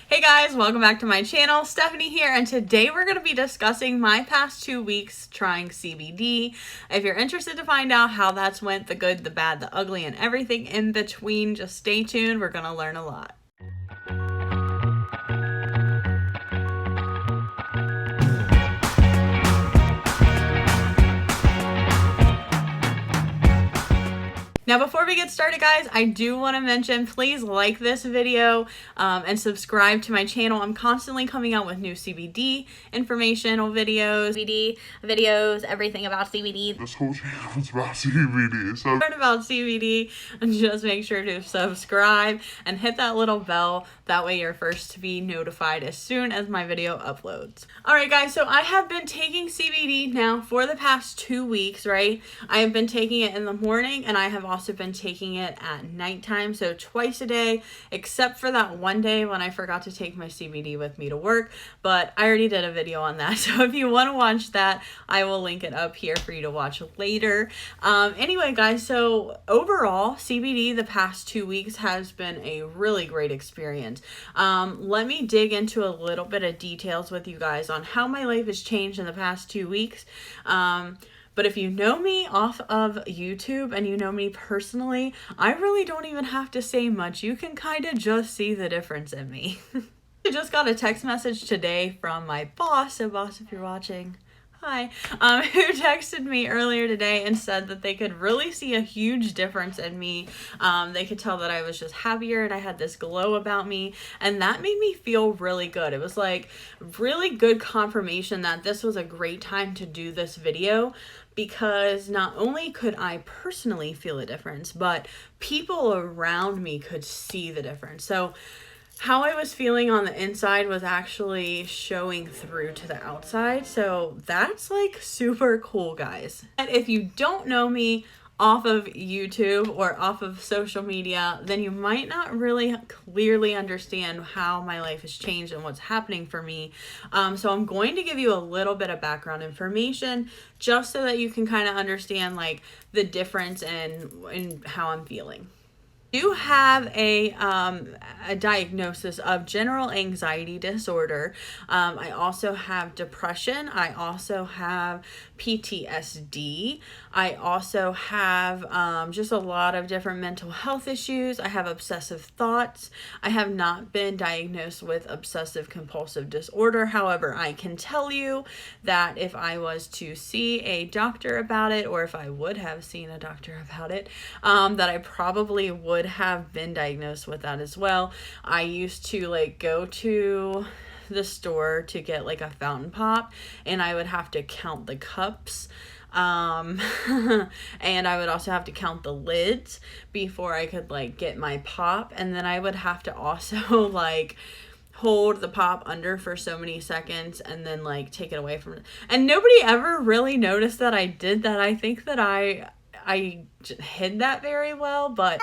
Hey guys, welcome back to my channel. Stephanie here, and today we're going to be discussing my past 2 weeks trying CBD. If you're interested to find out how that's went, the good, the bad, the ugly, and everything in between, just stay tuned. We're going to learn a lot. Now, before we get started, guys, I do want to mention, please like this video and subscribe to my channel. I'm constantly coming out with new CBD informational videos, everything about CBD. This whole channel is about CBD, so Learn about CBD, and just make sure to subscribe and hit that little bell. That way you're first to be notified as soon as my video uploads. All right, guys, so I have been taking CBD now for the past 2 weeks, right? I have been taking it in the morning, and I have also been taking it at nighttime, so twice a day, except for that one day when I forgot to take my CBD with me to work, but I already did a video on that. So if you want to watch that, I will link it up here for you to watch later. Anyway, guys, so overall, CBD the past 2 weeks has been a really great experience. Let me dig into a little bit of details with you guys on how my life has changed in the past 2 weeks. But if you know me off of YouTube and you know me personally, I really don't even have to say much. You can kind of just see the difference in me. I just got a text message today from my boss. So boss, if you're watching, hi, who texted me earlier today and said that they could really see a huge difference in me. They could tell that I was just happier and I had this glow about me, and that made me feel really good. It was like really good confirmation that this was a great time to do this video, because not only could I personally feel a difference, but people around me could see the difference. So how I was feeling on the inside was actually showing through to the outside. So that's like super cool, guys. And if you don't know me off of YouTube or off of social media, then you might not really clearly understand how my life has changed and what's happening for me. So I'm going to give you a little bit of background information just so that you can kind of understand like the difference in how I'm feeling. I do have a diagnosis of general anxiety disorder. I also have depression. I also have PTSD. I also have just a lot of different mental health issues. I have obsessive thoughts. I have not been diagnosed with obsessive compulsive disorder. However, I can tell you that if I was to see a doctor about it, or if I would have seen a doctor about it, that I probably would have been diagnosed with that as well. I used to like go to the store to get like a fountain pop, and I would have to count the cups. And I would also have to count the lids before I could like get my pop. And then I would have to also like hold the pop under for so many seconds and then like take it away from it. And nobody ever really noticed that I did that. I think that I hid that very well, but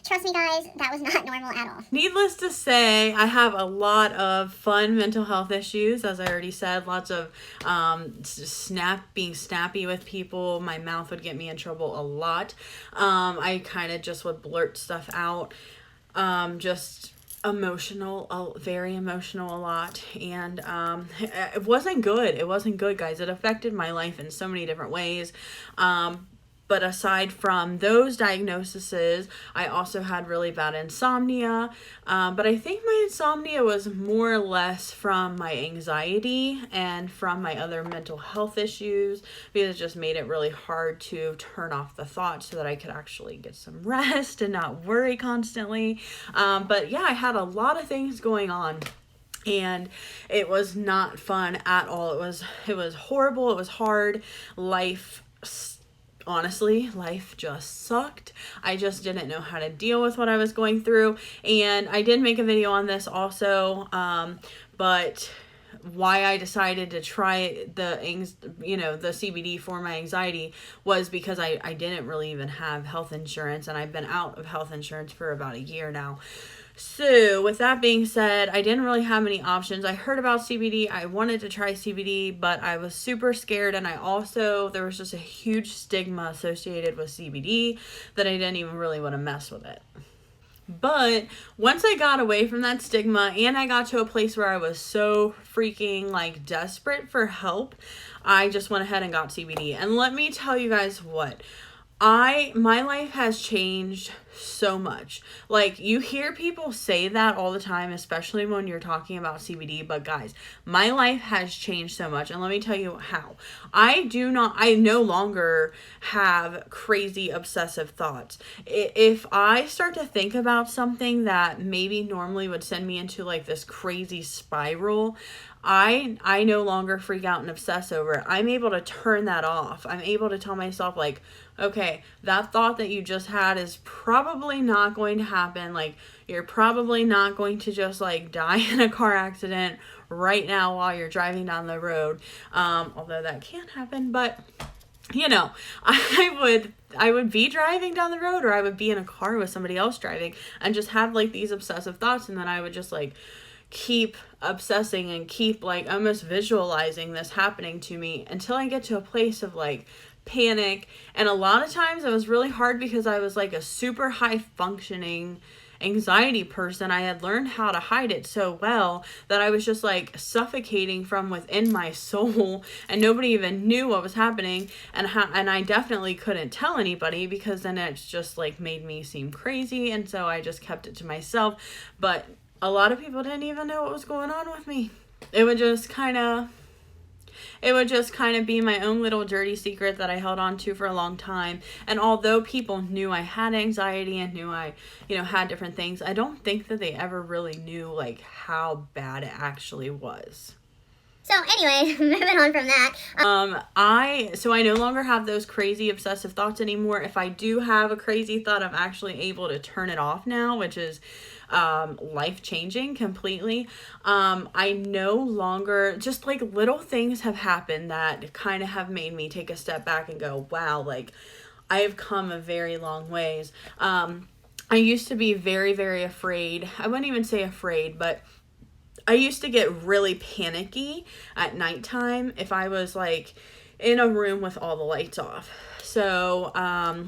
trust me guys, that was not normal at all. Needless to say, I have a lot of fun mental health issues, as I already said. Lots of being snappy with people. My mouth would get me in trouble a lot. I kind of just would blurt stuff out. Just emotional, very emotional a lot, and it wasn't good, guys. It affected my life in so many different ways. But aside from those diagnoses, I also had really bad insomnia. But I think my insomnia was more or less from my anxiety and from my other mental health issues, because it just made it really hard to turn off the thoughts so that I could actually get some rest and not worry constantly. But yeah, I had a lot of things going on, and it was not fun at all. It was horrible. It was hard. Honestly, life just sucked. I just didn't know how to deal with what I was going through. And I did make a video on this also, but why I decided to try the CBD for my anxiety was because I didn't really even have health insurance, and I've been out of health insurance for about a year now. So with that being said, I didn't really have many options. I heard about CBD. I wanted to try CBD, but I was super scared. And there was just a huge stigma associated with CBD that I didn't even really want to mess with it. But once I got away from that stigma and I got to a place where I was so freaking like desperate for help, I just went ahead and got CBD. And let me tell you guys what, my life has changed so much. Like, you hear people say that all the time, especially when you're talking about CBD, but guys, my life has changed so much, and let me tell you how. I no longer have crazy obsessive thoughts. If I start to think about something that maybe normally would send me into like this crazy spiral, I no longer freak out and obsess over it. I'm able to turn that off. I'm able to tell myself, like, okay, that thought that you just had is probably not going to happen. Like, you're probably not going to just like die in a car accident right now while you're driving down the road. Although that can happen, but you know, I would be driving down the road, or I would be in a car with somebody else driving and just have like these obsessive thoughts, and then I would just like keep obsessing and keep like almost visualizing this happening to me until I get to a place of like panic. And a lot of times it was really hard because I was like a super high functioning anxiety person. I had learned how to hide it so well that I was just like suffocating from within my soul, and nobody even knew what was happening, and I definitely couldn't tell anybody because then it's just like made me seem crazy, and so I just kept it to myself. But a lot of people didn't even know what was going on with me. It would just kind of be my own little dirty secret that I held on to for a long time. And although people knew I had anxiety and knew I, had different things, I don't think that they ever really knew like how bad it actually was. So anyway, moving on from that. I no longer have those crazy obsessive thoughts anymore. If I do have a crazy thought, I'm actually able to turn it off now, which is life-changing completely. I no longer, just like little things have happened that kind of have made me take a step back and go, wow, like I have come a very long ways. I used to be very, very afraid. I wouldn't even say afraid, but I used to get really panicky at nighttime if I was like in a room with all the lights off. So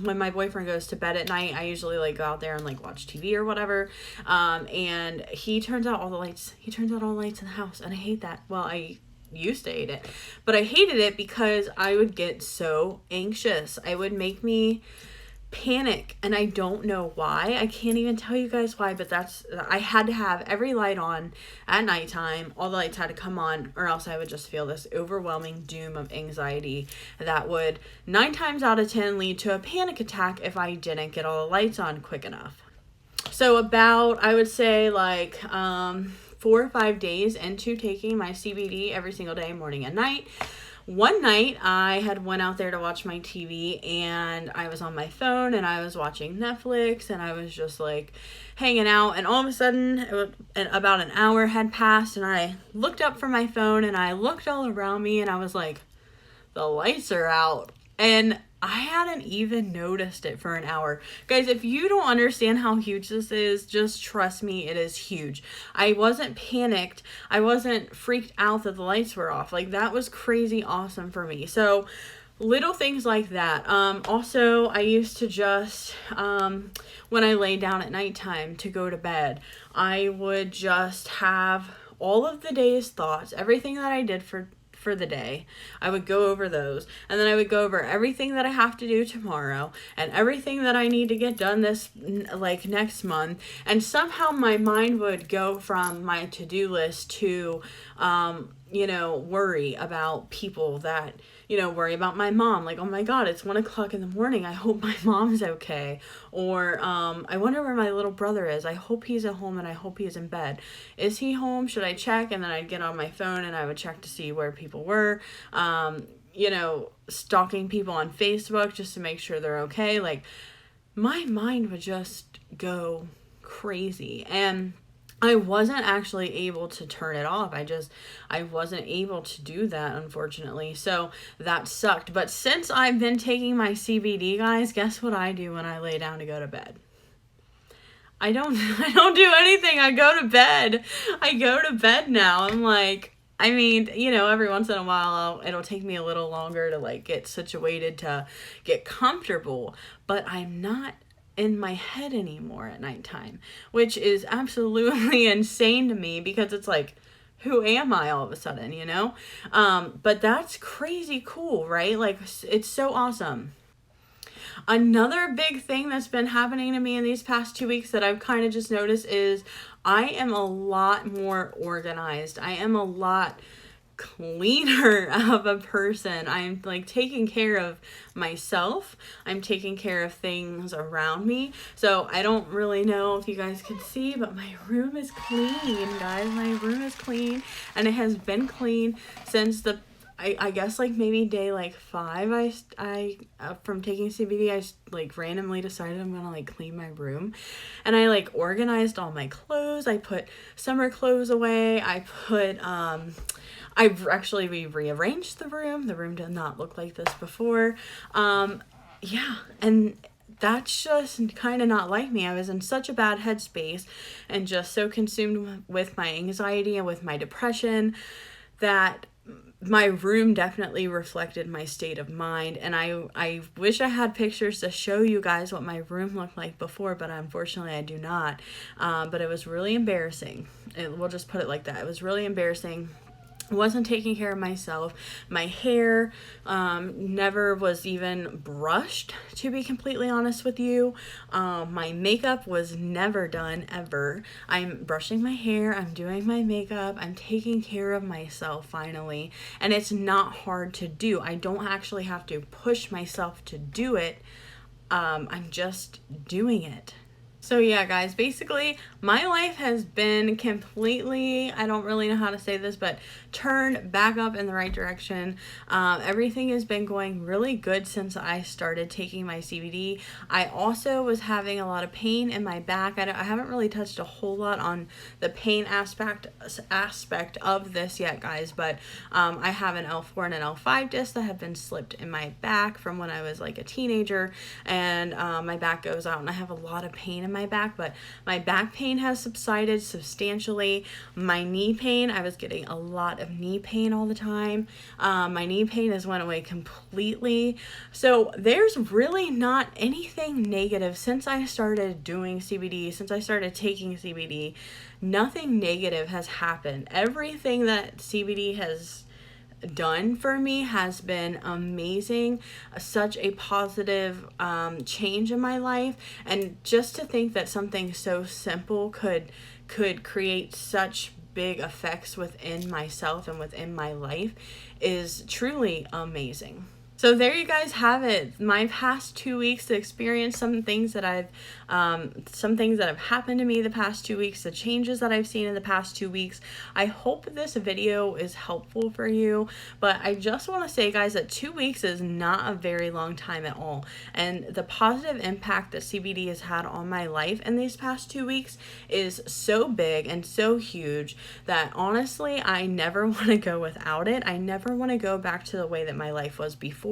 when my boyfriend goes to bed at night, I usually like go out there and like watch TV or whatever. And he turns out all the lights. He turns out all the lights in the house, and I hate that. Well, I used to hate it, but I hated it because I would get so anxious. It would make me panic, and I don't know why. I can't even tell you guys why, but I had to have every light on at nighttime. All the lights had to come on, or else I would just feel this overwhelming doom of anxiety that would 9 times out of 10 lead to a panic attack if I didn't get all the lights on quick enough. So about, I would say like 4 or 5 days into taking my CBD every single day, morning and night, one night I had went out there to watch my TV, and I was on my phone and I was watching Netflix, and I was just like hanging out, and all of a sudden about an hour had passed, and I looked up from my phone and I looked all around me, and I was like, the lights are out. And I hadn't even noticed it for an hour. Guys, if you don't understand how huge this is, just trust me, it is huge. I wasn't panicked. I wasn't freaked out that the lights were off. Like, that was crazy awesome for me. So, little things like that. Also, I used to just, when I lay down at nighttime to go to bed, I would just have all of the day's thoughts, everything that I did for the day. I would go over those, and then I would go over everything that I have to do tomorrow and everything that I need to get done this like next month, and somehow my mind would go from my to-do list to worry about people that worry about my mom, like, oh my god, it's 1 o'clock in the morning, I hope my mom's okay, or I wonder where my little brother is, I hope he's at home and I hope he's in bed, is he home, should I check? And then I'd get on my phone and I would check to see where people were, stalking people on Facebook just to make sure they're okay. Like, my mind would just go crazy, and I wasn't actually able to turn it off. I wasn't able to do that, unfortunately. So that sucked. But since I've been taking my CBD, guys, guess what I do when I lay down to go to bed? I don't do anything. I go to bed. I go to bed now. I'm like, I mean, every once in a while, it'll take me a little longer to like get situated to get comfortable, but I'm not in my head anymore at nighttime, which is absolutely insane to me because it's like, who am I all of a sudden, you know? But that's crazy cool, right? Like, it's so awesome. Another big thing that's been happening to me in these past 2 weeks that I've kind of just noticed is I am a lot more organized. I am a lot cleaner of a person. I'm like taking care of myself. I'm taking care of things around me. So I don't really know if you guys can see, but my room is clean, guys. My room is clean, and it has been clean since I guess like maybe day like 5 I from taking CBD, I like randomly decided I'm gonna like clean my room, and I like organized all my clothes. I put summer clothes away. We rearranged the room. The room did not look like this before. Yeah, and that's just kind of not like me. I was in such a bad headspace and just so consumed with my anxiety and with my depression that my room definitely reflected my state of mind. And I wish I had pictures to show you guys what my room looked like before, but unfortunately I do not. But it was really embarrassing. We'll just put it like that. It was really embarrassing. Wasn't taking care of myself. My hair never was even brushed, to be completely honest with you. My makeup was never done, ever. I'm brushing my hair, I'm doing my makeup, I'm taking care of myself finally, and it's not hard to do. I don't actually have to push myself to do it. I'm just doing it. So yeah, guys, basically my life has been completely, I don't really know how to say this, but turned back up in the right direction. Everything has been going really good since I started taking my CBD. I also was having a lot of pain in my back. I haven't really touched a whole lot on the pain aspect of this yet, guys, but I have an L4 and an L5 disc that have been slipped in my back from when I was like a teenager, and my back goes out and I have a lot of pain in my back, but my back pain has subsided substantially. My knee pain, I was getting a lot of knee pain all the time. My knee pain has went away completely. So there's really not anything negative since I started doing CBD, since I started taking CBD. Nothing negative has happened. Everything that CBD has done for me has been amazing. Such a positive change in my life, and just to think that something so simple could create such big effects within myself and within my life is truly amazing. So there you guys have it. My past 2 weeks to experience some things that have happened to me the past 2 weeks, the changes that I've seen in the past 2 weeks. I hope this video is helpful for you, but I just want to say, guys, that 2 weeks is not a very long time at all. And the positive impact that CBD has had on my life in these past 2 weeks is so big and so huge that honestly, I never want to go without it. I never want to go back to the way that my life was before.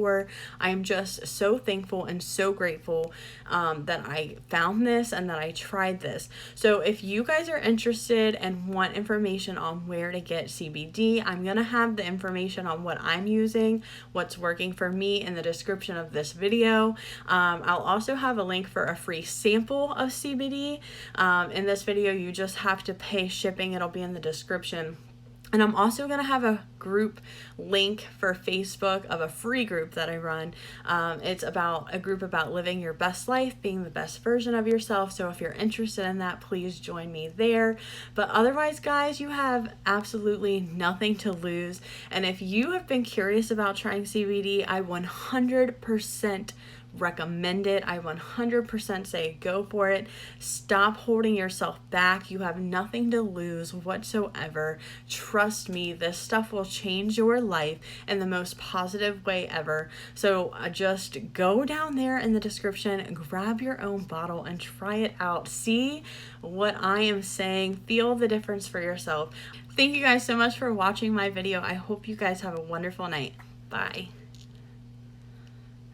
I'm just so thankful and so grateful that I found this and that I tried this. So if you guys are interested and want information on where to get CBD, I'm going to have the information on what I'm using, what's working for me in the description of this video. I'll also have a link for a free sample of CBD. In this video, you just have to pay shipping. It'll be in the description. And I'm also going to have a group link for Facebook of a free group that I run. It's about a group about living your best life, being the best version of yourself. So if you're interested in that, please join me there. But otherwise, guys, you have absolutely nothing to lose. And if you have been curious about trying CBD, I 100% recommend it. I 100% say go for it. Stop holding yourself back. You have nothing to lose whatsoever. Trust me, this stuff will change your life in the most positive way ever. So just go down there in the description, grab your own bottle and try it out. See what I am saying. Feel the difference for yourself. Thank you guys so much for watching my video. I hope you guys have a wonderful night. Bye.